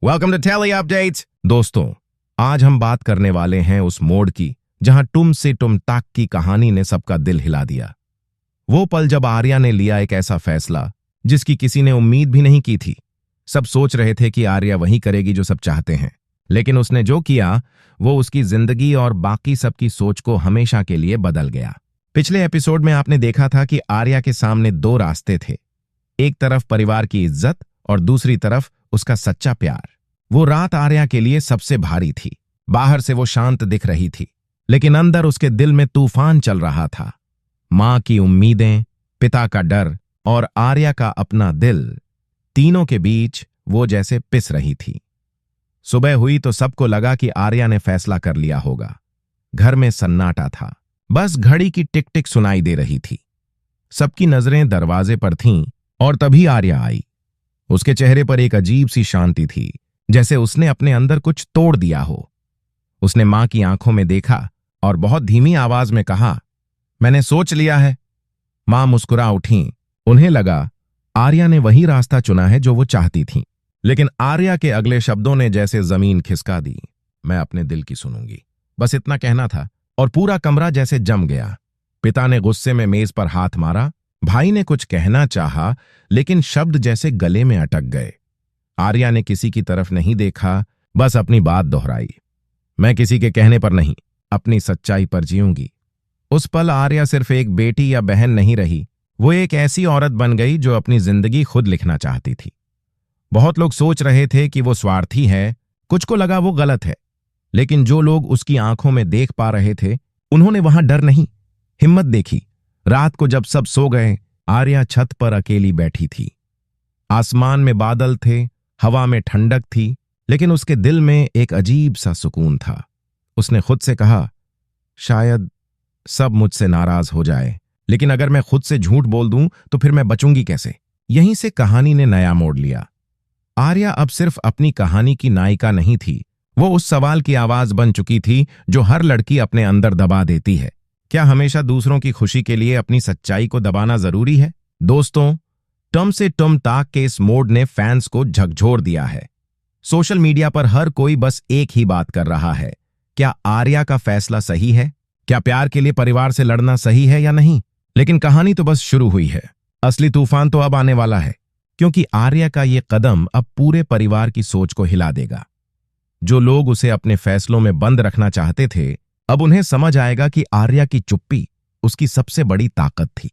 Welcome to tele updates. दोस्तों, आज हम बात करने वाले हैं उस मोड़ की जहां टुम से टुम तक की कहानी ने सबका दिल हिला दिया। वो पल जब आर्या ने लिया एक ऐसा फैसला जिसकी किसी ने उम्मीद भी नहीं की थी। सब सोच रहे थे कि आर्या वही करेगी जो सब चाहते हैं, लेकिन उसने जो किया वो उसकी जिंदगी और बाकी सबकी सोच को हमेशा के लिए बदल गया। पिछले एपिसोड में आपने देखा था कि आर्या के सामने दो रास्ते थे, एक तरफ परिवार की इज्जत और दूसरी तरफ उसका सच्चा प्यार। वो रात आर्या के लिए सबसे भारी थी। बाहर से वो शांत दिख रही थी, लेकिन अंदर उसके दिल में तूफान चल रहा था। मां की उम्मीदें, पिता का डर और आर्या का अपना दिल, तीनों के बीच वो जैसे पिस रही थी। सुबह हुई तो सबको लगा कि आर्या ने फैसला कर लिया होगा। घर में सन्नाटा था, बस घड़ी की टिक टिक सुनाई दे रही थी। सबकी नजरें दरवाजे पर थीं और तभी आर्या आई। उसके चेहरे पर एक अजीब सी शांति थी, जैसे उसने अपने अंदर कुछ तोड़ दिया हो। उसने मां की आंखों में देखा और बहुत धीमी आवाज में कहा, मैंने सोच लिया है। मां मुस्कुरा उठीं। उन्हें लगा आर्या ने वही रास्ता चुना है जो वो चाहती थीं। लेकिन आर्या के अगले शब्दों ने जैसे जमीन खिसका दी। मैं अपने दिल की सुनूंगी, बस इतना कहना था और पूरा कमरा जैसे जम गया। पिता ने गुस्से में मेज पर हाथ मारा। भाई ने कुछ कहना चाहा, लेकिन शब्द जैसे गले में अटक गए। आर्या ने किसी की तरफ नहीं देखा, बस अपनी बात दोहराई, मैं किसी के कहने पर नहीं, अपनी सच्चाई पर जीऊंगी। उस पल आर्या सिर्फ एक बेटी या बहन नहीं रही, वो एक ऐसी औरत बन गई जो अपनी जिंदगी खुद लिखना चाहती थी। बहुत लोग सोच रहे थे कि वो स्वार्थी है, कुछ को लगा वो गलत है, लेकिन जो लोग उसकी आंखों में देख पा रहे थे, उन्होंने वहां डर नहीं, हिम्मत देखी। रात को जब सब सो गए, आर्या छत पर अकेली बैठी थी। आसमान में बादल थे, हवा में ठंडक थी, लेकिन उसके दिल में एक अजीब सा सुकून था। उसने खुद से कहा, शायद सब मुझसे नाराज हो जाए, लेकिन अगर मैं खुद से झूठ बोल दूं तो फिर मैं बचूंगी कैसे। यहीं से कहानी ने नया मोड़ लिया। आर्या अब सिर्फ अपनी कहानी की नायिका नहीं थी, वो उस सवाल की आवाज बन चुकी थी जो हर लड़की अपने अंदर दबा देती है। क्या हमेशा दूसरों की खुशी के लिए अपनी सच्चाई को दबाना जरूरी है? दोस्तों, टम से टम ताक के इस मोड ने फैंस को झकझोर दिया है। सोशल मीडिया पर हर कोई बस एक ही बात कर रहा है, क्या आर्या का फैसला सही है? क्या प्यार के लिए परिवार से लड़ना सही है या नहीं? लेकिन कहानी तो बस शुरू हुई है। असली तूफान तो अब आने वाला है, क्योंकि आर्या का ये कदम अब पूरे परिवार की सोच को हिला देगा। जो लोग उसे अपने फैसलों में बंद रखना चाहते थे, अब उन्हें समझ आएगा कि आर्या की चुप्पी उसकी सबसे बड़ी ताकत थी।